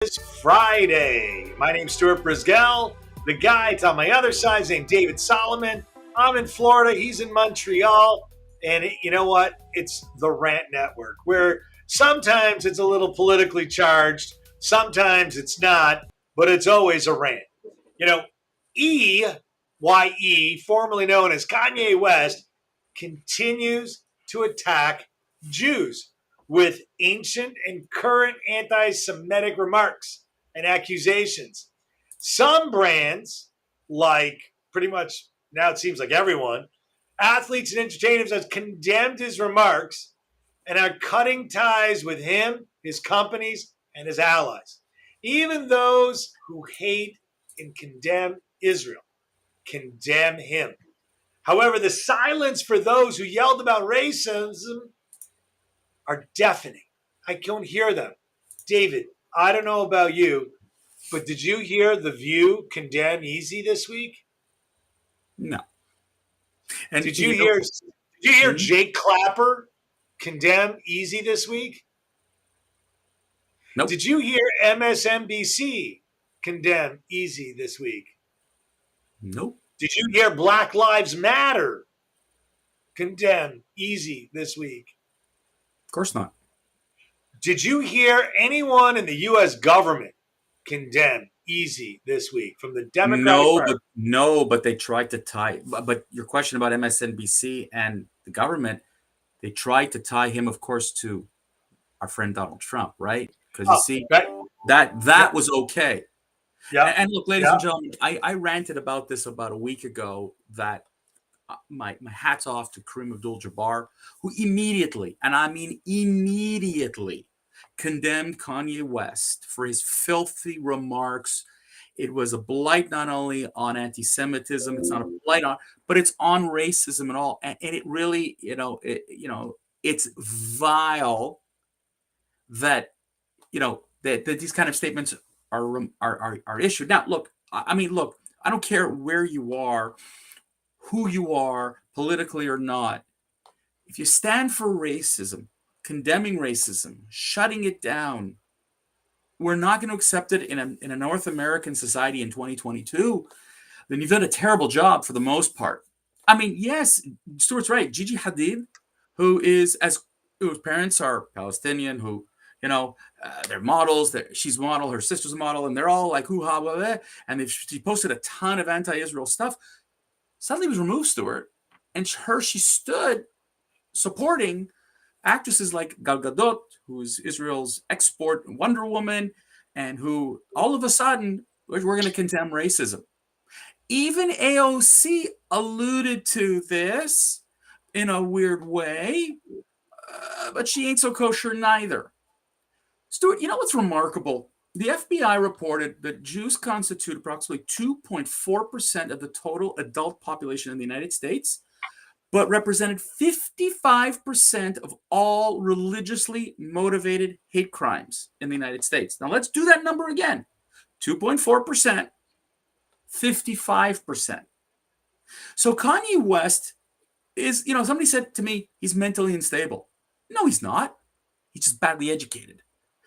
It's Friday. My name's Stuart Brisgell. The guy's on my other side is named David Solomon. I'm in Florida. He's in Montreal. And you know what? It's the Rant Network, where sometimes it's a little politically charged, sometimes it's not, but it's always a rant. You know, EYE, formerly known as Kanye West, continues to attack Jews with ancient and current anti Semitic remarks and accusations. Some brands, like pretty much now it seems like everyone, athletes and entertainers have condemned his remarks and are cutting ties with him, his companies, and his allies. Even those who hate and condemn Israel condemn him. However, the silence for those who yelled about racism are deafening. I don't hear them. David, I don't know about you, but did you hear The View condemn Easy this week? No. And Did you hear Jake Clapper condemn Easy this week? Nope. Did you hear MSNBC condemn Easy this week? Nope. Did you hear Black Lives Matter condemn Easy this week? Of course not. Did you hear anyone in the U.S. government condemn Easy this week from the Democratic Party? But they tried to tie. But your question about MSNBC and the government, they tried to tie him, of course, to our friend Donald Trump, right? Because you see, that was okay. Yeah. And look, ladies and gentlemen, I ranted about this about a week ago that my hat's off to Kareem Abdul-Jabbar, who immediately, and I mean immediately, condemned Kanye West for his filthy remarks. It was a blight not only on anti-Semitism, it's not a blight on, but it's on racism and all. And it really, it's vile that, that these kind of statements are issued. Now, look, I don't care where you are, who you are, politically or not. If you stand for racism, condemning racism, shutting it down, we're not going to accept it in a North American society in 2022, then you've done a terrible job for the most part. I mean, yes, Stuart's right. Gigi Hadid, whose parents are Palestinian, who, they're models. She's a model, her sister's a model, and they're all like, hoo-ha, blah, blah, and she posted a ton of anti-Israel stuff. Suddenly was removed, Stuart, and she stood supporting actresses like Gal Gadot, who is Israel's export Wonder Woman, and who all of a sudden we're going to condemn racism. Even AOC alluded to this in a weird way, but she ain't so kosher neither. Stuart, you know what's remarkable? The FBI reported that Jews constitute approximately 2.4% of the total adult population in the United States, but represented 55% of all religiously motivated hate crimes in the United States. Now, let's do that number again. 2.4%, 55%. So Kanye West is, somebody said to me, he's mentally unstable. No, he's not. He's just badly educated.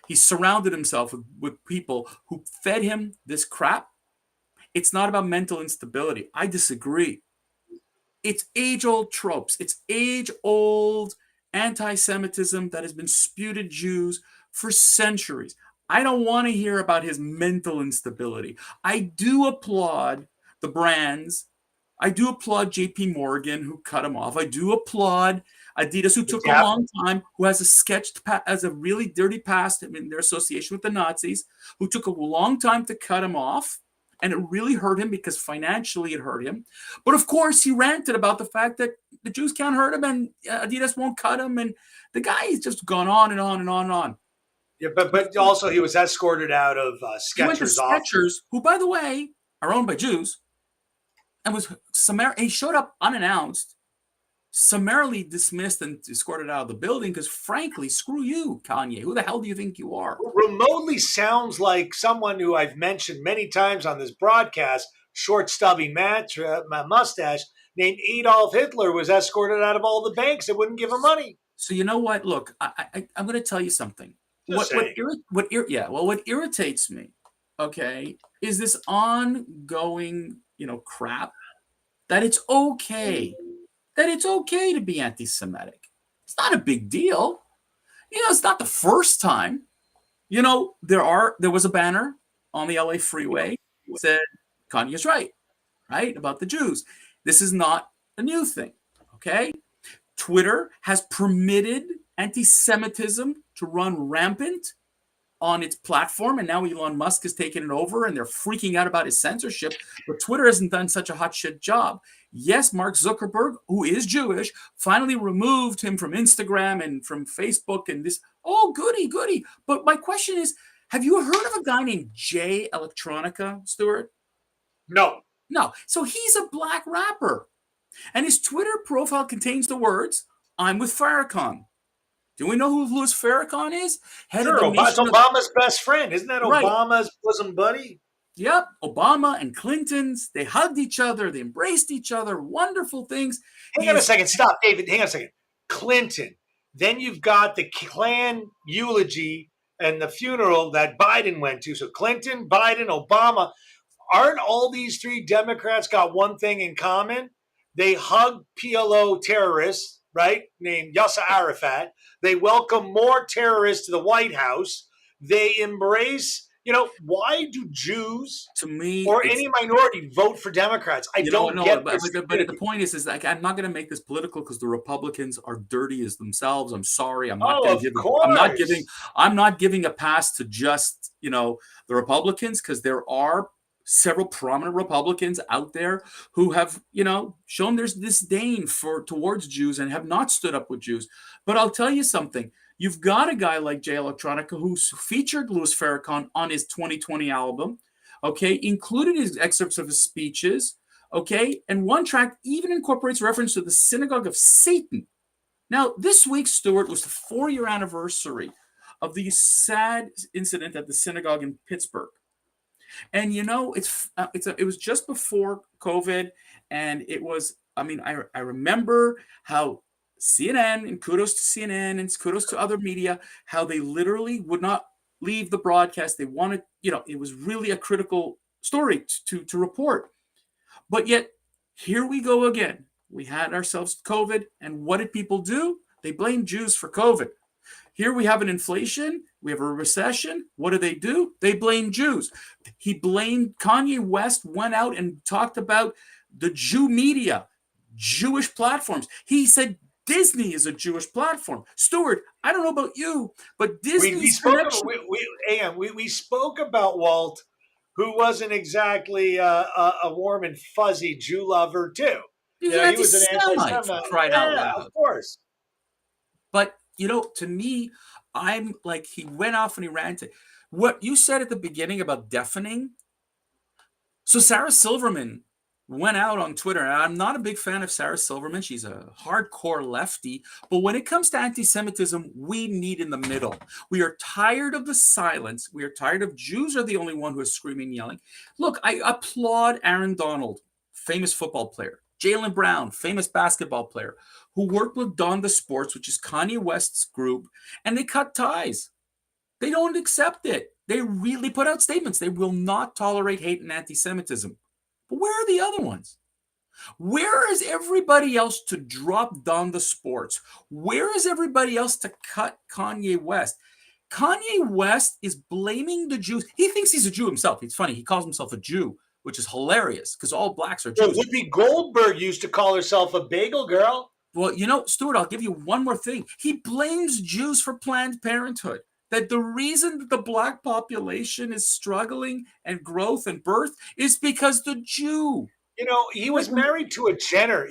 He's surrounded himself with people who fed him this crap. It's not about mental instability. I disagree. It's age-old tropes. It's age-old anti-Semitism that has been spewed at Jews for centuries. I don't want to hear about his mental instability. I do applaud the brands. I do applaud JP Morgan, who cut him off. I do applaud Adidas, who took a long time, who has a really dirty past in their association with the Nazis, who took a long time to cut him off. And it really hurt him because financially it hurt him. But of course, he ranted about the fact that the Jews can't hurt him and Adidas won't cut him. And the guy has just gone on and on and on and on. Yeah, but also he was escorted out of Skechers' office. Who, by the way, are owned by Jews. And he showed up unannounced, summarily dismissed and escorted out of the building because, frankly, screw you, Kanye. Who the hell do you think you are? Remotely sounds like someone who I've mentioned many times on this broadcast, short, stubby mustache, named Adolf Hitler, was escorted out of all the banks that wouldn't give him money. So you know what? Look, I'm going to tell you something. Just saying. what irritates me, okay, is this ongoing, crap that it's okay to be anti-Semitic. It's not a big deal. It's not the first time. There was a banner on the LA freeway said Kanye's right about the Jews. This is not a new thing. Okay, Twitter has permitted anti-Semitism to run rampant on its platform, and now Elon Musk has taken it over, and they're freaking out about his censorship. But Twitter hasn't done such a hot shit job. Yes, Mark Zuckerberg, who is Jewish, finally removed him from Instagram and from Facebook, and this. Oh, goody, goody. But my question is, have you heard of a guy named Jay Electronica, Stuart? No. No. So he's a black rapper, and his Twitter profile contains the words, "I'm with Farrakhan." Do we know who Louis Farrakhan is? Head of Sure. the It's Nation of... Obama's best friend. Isn't that Right. Obama's bosom buddy? Yep. Obama and Clinton's, they hugged each other. They embraced each other. Wonderful things. Hang on a second. Stop, David. Hang on a second. Clinton. Then you've got the Klan eulogy and the funeral that Biden went to. So Clinton, Biden, Obama. Aren't all these three Democrats got one thing in common? They hug PLO terrorists, right, named Yasser Arafat. They welcome more terrorists to the White House. They embrace, why do Jews To me, or it's... any minority vote for Democrats? I don't no, get but this. the point is like, I'm not going to make this political because the Republicans are dirty as themselves. I'm sorry. I'm not Oh, going of to give. course. I'm not giving a pass to just the Republicans, because there are several prominent Republicans out there who have shown there's disdain towards Jews and have not stood up with Jews. But I'll tell you something. You've got a guy like Jay Electronica who featured Louis Farrakhan on his 2020 album. Okay, included his excerpts of his speeches. Okay, and one track even incorporates reference to the synagogue of Satan. Now, this week, Stuart, was the 4-year anniversary of the sad incident at the synagogue in Pittsburgh. And it was just before COVID, and it was. I mean, I remember how CNN, and kudos to CNN and kudos to other media, how they literally would not leave the broadcast. They wanted, it was really a critical story to report. But yet, here we go again. We had ourselves COVID, and what did people do? They blamed Jews for COVID. Here we have an inflation. We have a recession. What do? They blame Jews. Kanye West went out and talked about the Jew media, Jewish platforms. He said Disney is a Jewish platform. Stuart, I don't know about you, but Disney's connection... We spoke about Walt, who wasn't exactly a warm and fuzzy Jew lover, too. He was an anti-Semite, cried out loud. Of course. But, to me, I'm like, he went off and he ranted. What you said at the beginning about deafening. So Sarah Silverman went out on Twitter, and I'm not a big fan of Sarah Silverman. She's a hardcore lefty. But when it comes to anti-Semitism, we meet in the middle. We are tired of the silence. We are tired of Jews are the only one who is screaming, yelling. Look, I applaud Aaron Donald, famous football player. Jaylen Brown, famous basketball player, who worked with Donda Sports, which is Kanye West's group, and they cut ties. They don't accept it. They really put out statements. They will not tolerate hate and anti-Semitism. But where are the other ones? Where is everybody else to drop Donda Sports? Where is everybody else to cut Kanye West? Kanye West is blaming the Jews. He thinks he's a Jew himself. It's funny. He calls himself a Jew, which is hilarious because all blacks are Jews. Whoopi Goldberg used to call herself a bagel girl. Well, Stuart, I'll give you one more thing. He blames Jews for Planned Parenthood. That the reason that the black population is struggling and growth and birth is because the Jew. He was married to a Jenner.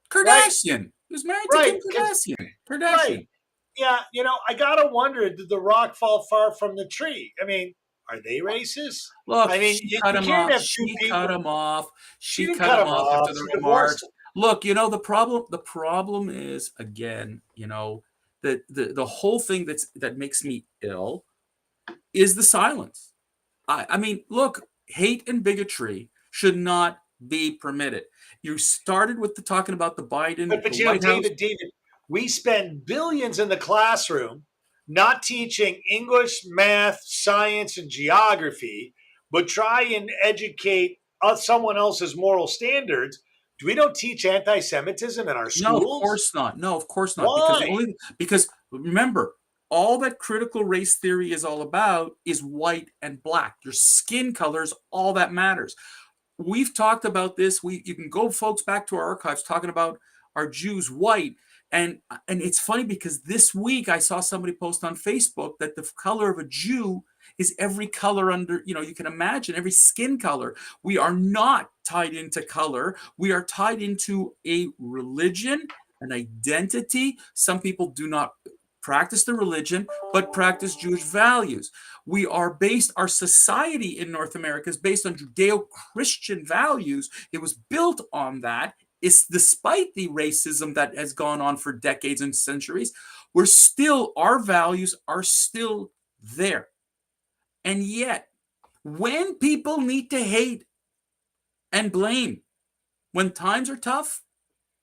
Kardashian. Right? He was married to Kim Kardashian. Right. Yeah, I gotta wonder, did the rock fall far from the tree? I mean, are they racist? Look, you can't have two people. Cut him off. She didn't cut him off after the remarks. him. Look, the problem is, again, the whole thing that makes me ill is the silence. I mean, look, hate and bigotry should not be permitted. You started with talking about the Biden. But David, we spend billions in the classroom not teaching English, math, science, and geography, but try and educate someone else's moral standards, we don't teach anti-Semitism in our No, of schools? course not. No, of course not. Why? Because remember, all that critical race theory is all about is white and black. Your skin color is all that matters. We've talked about this. You can go, folks, back to our archives talking about our Jews white. And it's funny because this week I saw somebody post on Facebook that the color of a Jew is every color under, you can imagine every skin color. We are not tied into color. We are tied into a religion, an identity. Some people do not practice the religion, but practice Jewish values. Our society in North America is based on Judeo-Christian values. It was built on that. It's despite the racism that has gone on for decades and centuries, our values are still there. And yet, when people need to hate and blame, when times are tough,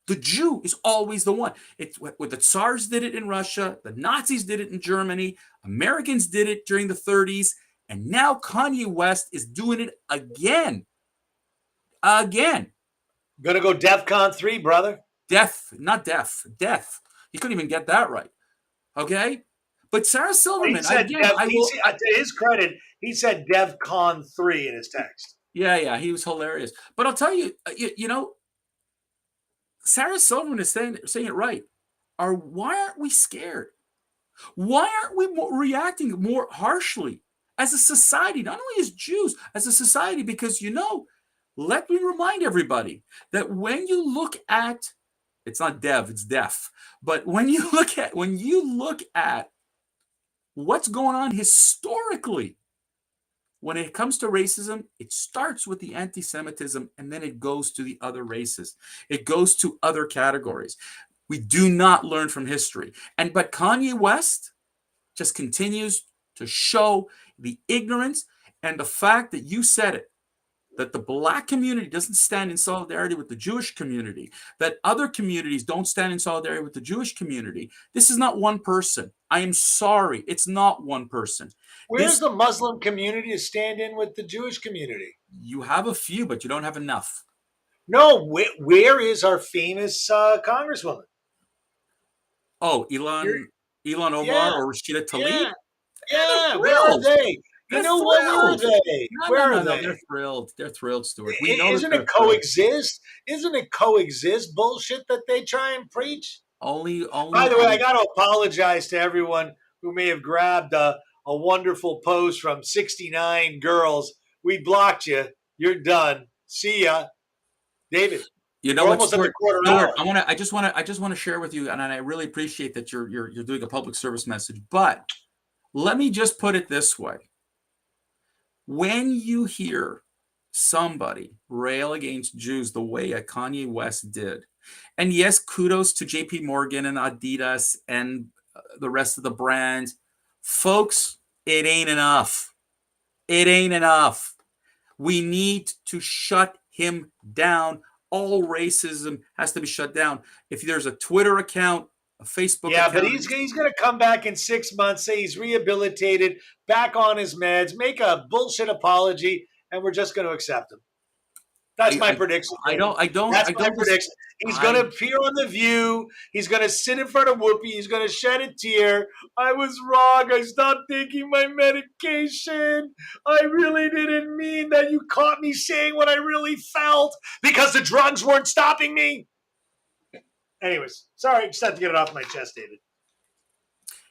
the Jew is always the one. It's what the Tsars did it in Russia, the Nazis did it in Germany, Americans did it during the 30s, and now Kanye West is doing it again. Again. Gonna go DEFCON 3, brother. Death. You couldn't even get that right. Okay? But Sarah Silverman, to his credit, he said DEFCON 3 in his text. Yeah, he was hilarious. But I'll tell you, Sarah Silverman is saying it right. Why aren't we scared? Why aren't we reacting more harshly as a society, not only as Jews, as a society? Because, let me remind everybody that when you look at, it's not dev, it's deaf. But when you look at what's going on historically, when it comes to racism, it starts with the anti-Semitism and then it goes to the other races. It goes to other categories. We do not learn from history. But Kanye West just continues to show the ignorance and the fact that you said it, that the black community doesn't stand in solidarity with the Jewish community, that other communities don't stand in solidarity with the Jewish community. This is not one person. I am sorry. It's not one person. Where's the Muslim community to stand in with the Jewish community? You have a few, but you don't have enough. No, where is our famous congresswoman? Oh, Ilan Omar or Rashida Tlaib? Yeah. Where are they? They're know what? Where are they? No. They're thrilled. They're thrilled, Stuart. We know Isn't it coexist? Isn't it coexist bullshit that they try and preach? Only. By the way, I got to apologize to everyone who may have grabbed a wonderful post from 69 girls. We blocked you. You're done. See ya, David. You know what, Stuart? I just want to share with you, and I really appreciate that you're doing a public service message. But let me just put it this way: when you hear somebody rail against Jews the way Kanye West did, and yes, kudos to J.P. Morgan and Adidas and the rest of the brands, folks, it ain't enough. It ain't enough. We need to shut him down. All racism has to be shut down. If there's a Twitter account, a Facebook account. But he's going to come back in 6 months, say he's rehabilitated, back on his meds, make a bullshit apology, and we're just going to accept him. That's my prediction. That's my prediction. He's going to appear on The View. He's going to sit in front of Whoopi. He's going to shed a tear. I was wrong. I stopped taking my medication. I really didn't mean that. You caught me saying what I really felt because the drugs weren't stopping me. Anyways, sorry. Just had to get it off my chest, David.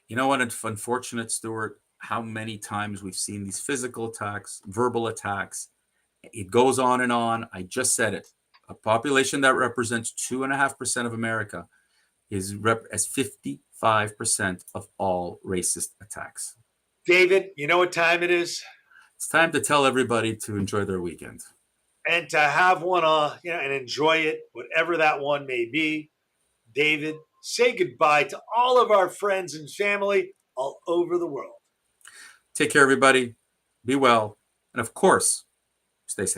You know what? It's unfortunate, Stuart, how many times we've seen these physical attacks, verbal attacks. It goes on and on. I just said it. A population that represents 2.5% of America is as 55% of all racist attacks. David, you know what time it is? It's time to tell everybody to enjoy their weekend. And to have one and enjoy it, whatever that one may be. David, say goodbye to all of our friends and family all over the world. Take care, everybody. Be well. And of course, stay safe.